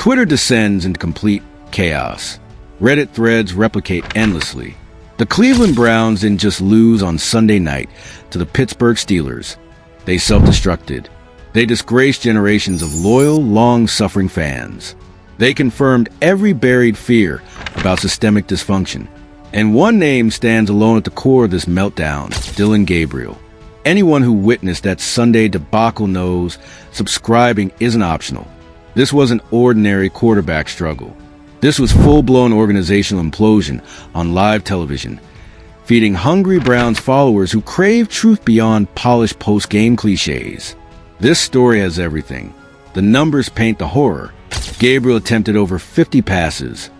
Twitter descends into complete chaos. Reddit threads replicate endlessly. The Cleveland Browns didn't just lose on Sunday night to the Pittsburgh Steelers. They self-destructed. They disgraced generations of loyal, long-suffering fans. They confirmed every buried fear about systemic dysfunction. And one name stands alone at the core of this meltdown: Dillon Gabriel. Anyone who witnessed that Sunday debacle knows subscribing isn't optional. This wasn't ordinary quarterback struggle. This was full-blown organizational implosion on live television, feeding hungry Browns followers who crave truth beyond polished post-game cliches. This story has everything. The numbers paint the horror. Gabriel attempted over 50 passes.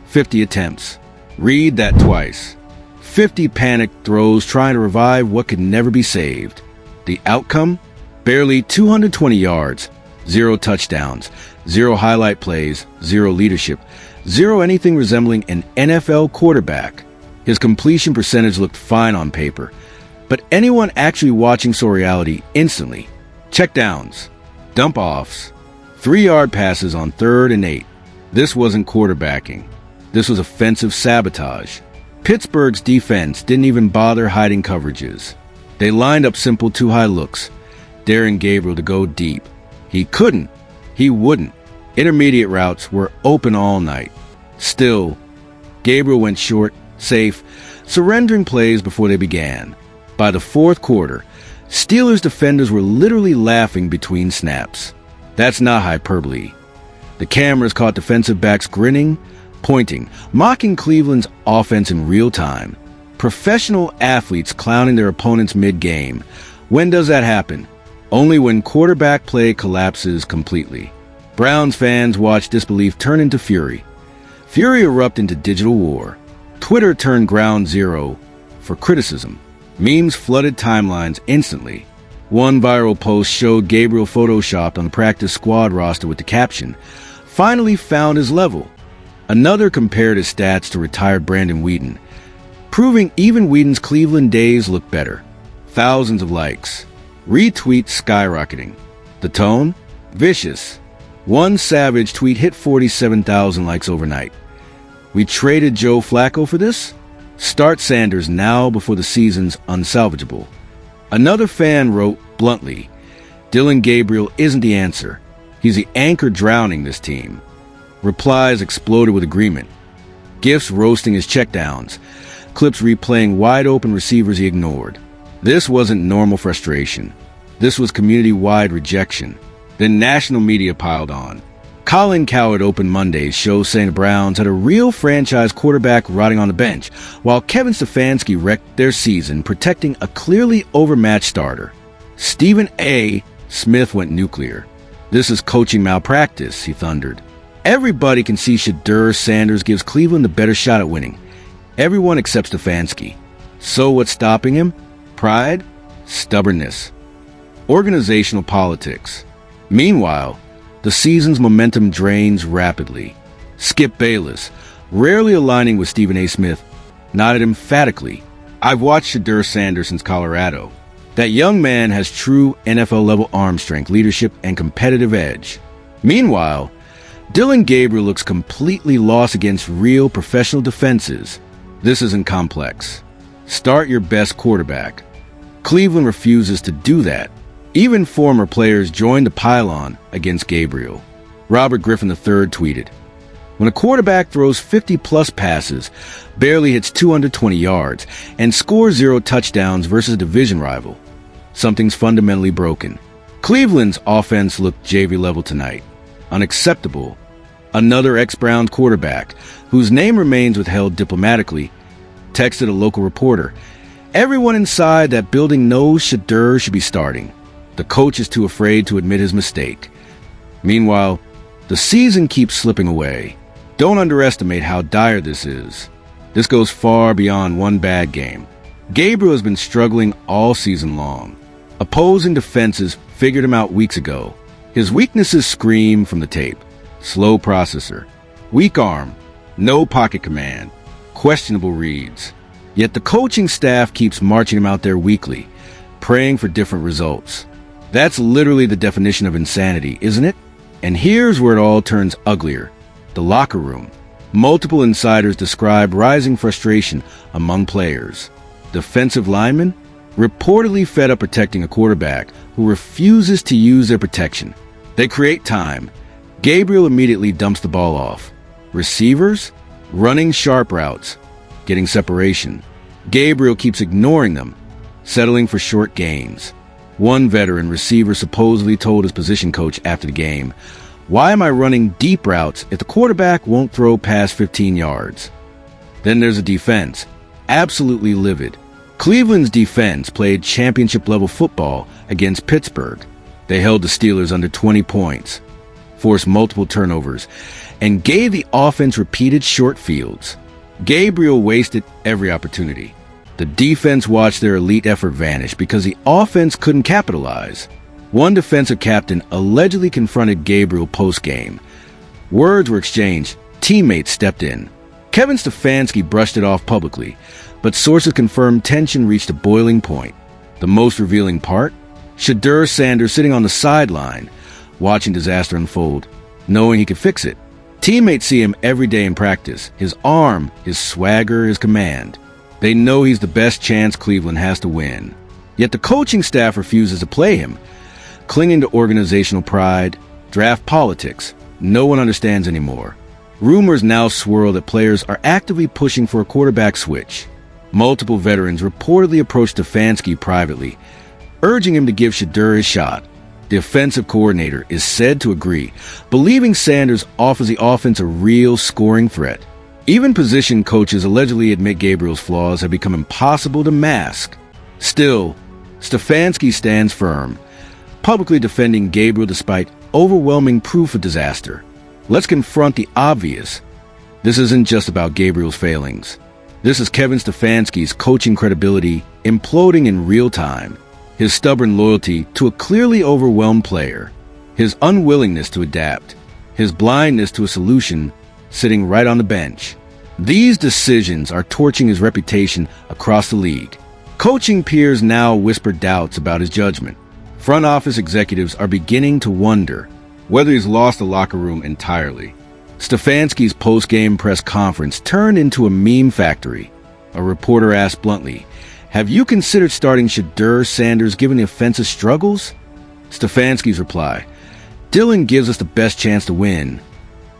50 attempts. Read that twice. 50 panicked throws trying to revive what could never be saved. The outcome? Barely 220 yards, 0 touchdowns, 0 highlight plays, 0 leadership, 0 anything resembling an NFL quarterback. His completion percentage looked fine on paper, but anyone actually watching saw reality instantly. Checkdowns, dump-offs, 3-yard passes on 3rd and 8. This wasn't quarterbacking. This was offensive sabotage. Pittsburgh's defense didn't even bother hiding coverages. They lined up simple too-high looks, daring Gabriel to go deep. He couldn't. He wouldn't. Intermediate routes were open all night. Still, Gabriel went short, safe, surrendering plays before they began. By the 4th quarter, Steelers defenders were literally laughing between snaps. That's not hyperbole. The cameras caught defensive backs grinning, pointing, mocking Cleveland's offense in real time. Professional athletes clowning their opponents mid-game. When does that happen? Only when quarterback play collapses completely. Browns fans watched disbelief turn into fury. Fury erupted into digital war. Twitter turned ground zero for criticism. Memes flooded timelines instantly. One viral post showed Gabriel photoshopped on the practice squad roster with the caption, "Finally found his level." Another compared his stats to retired Brandon Whedon, proving even Whedon's Cleveland days look better. Thousands of likes. Retweets skyrocketing. The tone? Vicious. One savage tweet hit 47,000 likes overnight. "We traded Joe Flacco for this? Start Sanders now before the season's unsalvageable." Another fan wrote bluntly, "Dillon Gabriel isn't the answer. He's the anchor drowning this team." Replies exploded with agreement. GIFs roasting his checkdowns. Clips replaying wide-open receivers he ignored. This wasn't normal frustration. This was community-wide rejection. Then national media piled on. Colin Cowherd opened Monday's show saying the Browns had a real franchise quarterback rotting on the bench, while Kevin Stefanski wrecked their season protecting a clearly overmatched starter. Stephen A. Smith went nuclear. "This is coaching malpractice," he thundered. "Everybody can see SHEDEUR Sanders gives Cleveland the better shot at winning. Everyone except Stefanski. So what's stopping him? Pride? Stubbornness. Organizational politics." Meanwhile, the season's momentum drains rapidly. Skip Bayless, rarely aligning with Stephen A. Smith, nodded emphatically, "I've watched SHEDEUR Sanders since Colorado. That young man has true NFL-level arm strength, leadership, and competitive edge." Meanwhile, Dillon Gabriel looks completely lost against real professional defenses. This isn't complex. Start your best quarterback. Cleveland refuses to do that. Even former players joined the pylon against Gabriel. Robert Griffin III tweeted, "When a quarterback throws 50-plus passes, barely hits 220 yards, and scores 0 touchdowns versus a division rival, something's fundamentally broken." Cleveland's offense looked JV level tonight. Unacceptable. Another ex-Browns quarterback, whose name remains withheld diplomatically, texted a local reporter, "Everyone inside that building knows SHEDEUR should be starting. The coach is too afraid to admit his mistake." Meanwhile, the season keeps slipping away. Don't underestimate how dire this is. This goes far beyond one bad game. Gabriel has been struggling all season long. Opposing defenses figured him out weeks ago. His weaknesses scream from the tape. Slow processor, weak arm, no pocket command, questionable reads. Yet the coaching staff keeps marching him out there weekly, praying for different results. That's literally the definition of insanity, isn't it? And here's where it all turns uglier. The locker room. Multiple insiders describe rising frustration among players. Defensive linemen reportedly fed up protecting a quarterback who refuses to use their protection. They create time. Gabriel immediately dumps the ball off. Receivers running sharp routes, getting separation. Gabriel keeps ignoring them, settling for short gains. One veteran receiver supposedly told his position coach after the game, "Why am I running deep routes if the quarterback won't throw past 15 yards? Then there's a defense, absolutely livid. Cleveland's defense played championship-level football against Pittsburgh. They held the Steelers under 20 points, forced multiple turnovers, and gave the offense repeated short fields. Gabriel wasted every opportunity. The defense watched their elite effort vanish because the offense couldn't capitalize. One defensive captain allegedly confronted Gabriel post-game. Words were exchanged. Teammates stepped in. Kevin Stefanski brushed it off publicly, but sources confirmed tension reached a boiling point. The most revealing part? SHEDEUR Sanders sitting on the sideline, watching disaster unfold, knowing he could fix it. Teammates see him every day in practice. His arm, his swagger, his command. They know he's the best chance Cleveland has to win. Yet the coaching staff refuses to play him, clinging to organizational pride, draft politics. No one understands anymore. Rumors now swirl that players are actively pushing for a quarterback switch. Multiple veterans reportedly approached Stefanski privately, urging him to give SHEDEUR his shot. The offensive coordinator is said to agree, believing Sanders offers the offense a real scoring threat. Even position coaches allegedly admit Gabriel's flaws have become impossible to mask. Still, Stefanski stands firm, publicly defending Gabriel despite overwhelming proof of disaster. Let's confront the obvious. This isn't just about Gabriel's failings. This is Kevin Stefanski's coaching credibility imploding in real time. His stubborn loyalty to a clearly overwhelmed player. His unwillingness to adapt. His blindness to a solution sitting right on the bench. These decisions are torching his reputation across the league. Coaching peers now whisper doubts about his judgment. Front office executives are beginning to wonder whether he's lost the locker room entirely. Stefanski's post-game press conference turned into a meme factory. A reporter asked bluntly, "Have you considered starting SHEDEUR Sanders given the offensive struggles?" Stefanski's reply, "Dillon gives us the best chance to win."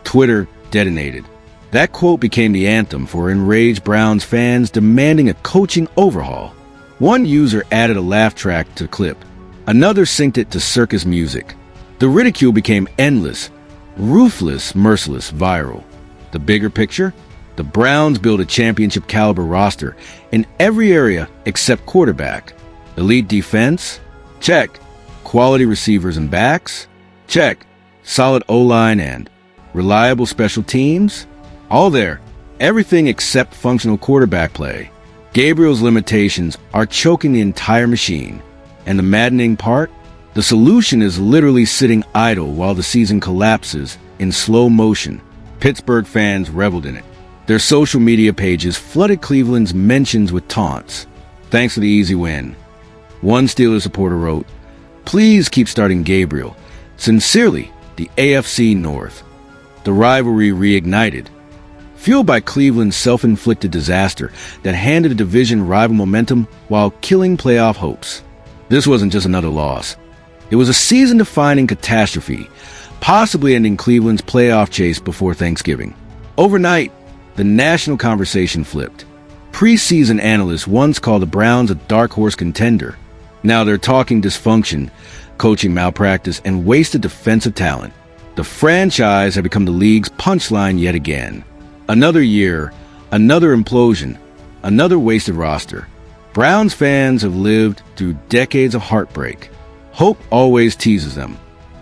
Twitter detonated. That quote became the anthem for enraged Browns fans demanding a coaching overhaul. One user added a laugh track to the clip. Another synced it to circus music. The ridicule became endless, ruthless, merciless, viral. The bigger picture? The Browns build a championship-caliber roster in every area except quarterback. Elite defense? Check. Quality receivers and backs? Check. Solid O-line and reliable special teams? All there. Everything except functional quarterback play. Gabriel's limitations are choking the entire machine. And the maddening part? The solution is literally sitting idle while the season collapses in slow motion. Pittsburgh fans reveled in it. Their social media pages flooded Cleveland's mentions with taunts. Thanks for the easy win. One Steelers supporter wrote, "Please keep starting Gabriel. Sincerely, the AFC North." The rivalry reignited, fueled by Cleveland's self-inflicted disaster that handed the division rival momentum while killing playoff hopes. This wasn't just another loss. It was a season-defining catastrophe, possibly ending Cleveland's playoff chase before Thanksgiving. Overnight, the national conversation flipped. Preseason analysts once called the Browns a dark horse contender. Now they're talking dysfunction, coaching malpractice, and wasted defensive talent. The franchise had become the league's punchline yet again. Another year, another implosion, another wasted roster. Browns fans have lived through decades of heartbreak. Hope always teases them,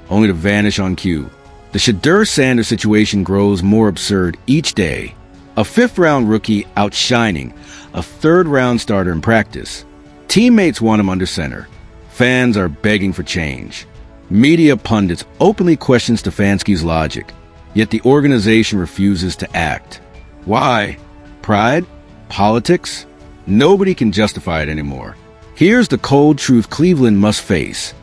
only to vanish on cue. The SHEDEUR Sanders situation grows more absurd each day. A fifth-round rookie outshining a third-round starter in practice. Teammates want him under center. Fans are begging for change. Media pundits openly question Stefanski's logic, yet the organization refuses to act. Why? Pride? Politics? Nobody can justify it anymore. Here's the cold truth Cleveland must face.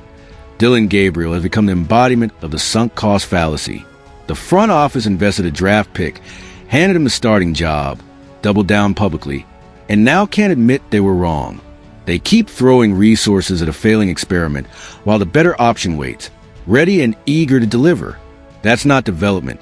Dillon Gabriel has become the embodiment of the sunk cost fallacy. The front office invested a draft pick, handed him a starting job, doubled down publicly, and now can't admit they were wrong. They keep throwing resources at a failing experiment while the better option waits, ready and eager to deliver. That's not development.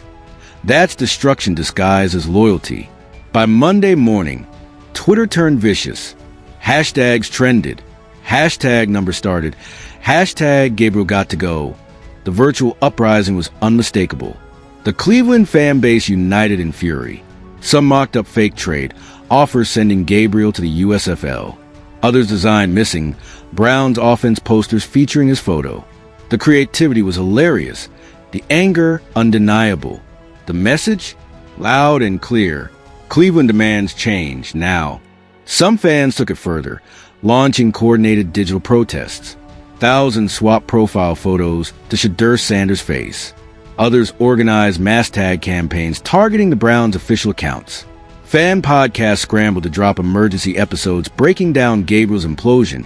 That's destruction disguised as loyalty. By Monday morning, Twitter turned vicious. Hashtags trended. Hashtag number started. Hashtag Gabriel got to go. The virtual uprising was unmistakable. The Cleveland fan base united in fury. Some mocked up fake trade, offers sending Gabriel to the USFL. Others designed missing Browns offense posters featuring his photo. The creativity was hilarious. The anger undeniable. The message? Loud and clear. Cleveland demands change now. Some fans took it further, launching coordinated digital protests. Thousands swapped profile photos to SHEDEUR Sanders' face. Others organized mass tag campaigns targeting the Browns' official accounts. Fan podcasts scrambled to drop emergency episodes breaking down Gabriel's implosion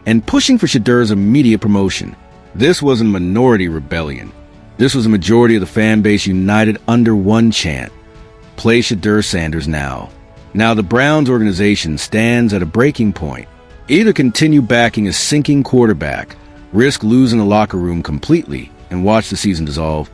and pushing for SHEDEUR's immediate promotion. This wasn't a minority rebellion. This was a majority of the fan base united under one chant. Play SHEDEUR Sanders now. Now the Browns organization stands at a breaking point. Either continue backing a sinking quarterback, risk losing the locker room completely and watch the season dissolve,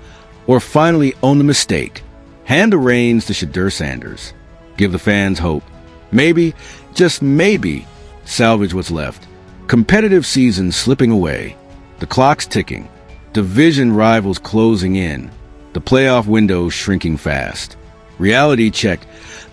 or finally own the mistake. Hand the reins to SHEDEUR Sanders. Give the fans hope. Maybe, just maybe, salvage what's left. Competitive season slipping away. The clock's ticking. Division rivals closing in. The playoff window shrinking fast. Reality check.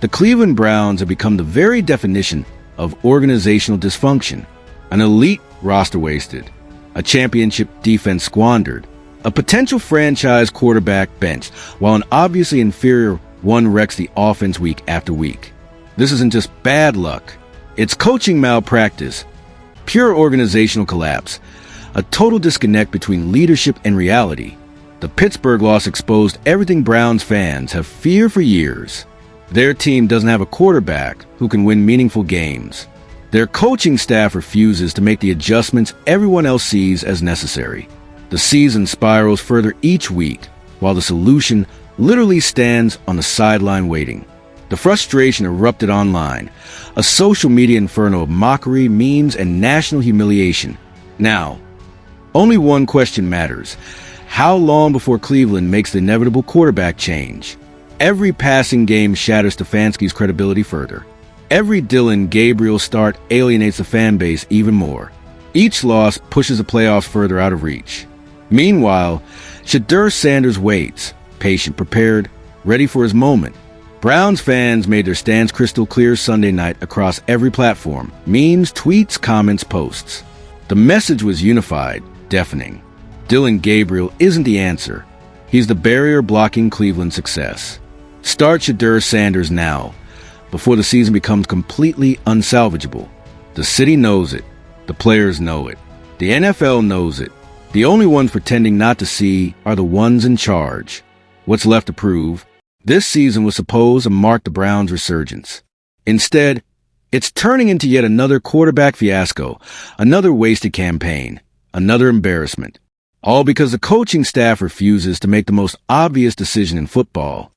The Cleveland Browns have become the very definition of organizational dysfunction. An elite roster wasted. A championship defense squandered. A potential franchise quarterback benched, while an obviously inferior one wrecks the offense week after week. This isn't just bad luck. It's coaching malpractice. Pure organizational collapse. A total disconnect between leadership and reality. The Pittsburgh loss exposed everything Browns fans have feared for years. Their team doesn't have a quarterback who can win meaningful games. Their coaching staff refuses to make the adjustments everyone else sees as necessary. The season spirals further each week, while the solution literally stands on the sideline waiting. The frustration erupted online, a social media inferno of mockery, memes, and national humiliation. Now, only one question matters. How long before Cleveland makes the inevitable quarterback change? Every passing game shatters Stefanski's credibility further. Every Dillon Gabriel start alienates the fan base even more. Each loss pushes the playoffs further out of reach. Meanwhile, SHEDEUR Sanders waits, patient, prepared, ready for his moment. Browns fans made their stance crystal clear Sunday night across every platform. Memes, tweets, comments, posts. The message was unified, deafening. Dillon Gabriel isn't the answer. He's the barrier blocking Cleveland's success. Start SHEDEUR Sanders now, before the season becomes completely unsalvageable. The city knows it. The players know it. The NFL knows it. The only ones pretending not to see are the ones in charge. What's left to prove? This season was supposed to mark the Browns' resurgence. Instead, it's turning into yet another quarterback fiasco, another wasted campaign, another embarrassment. All because the coaching staff refuses to make the most obvious decision in football.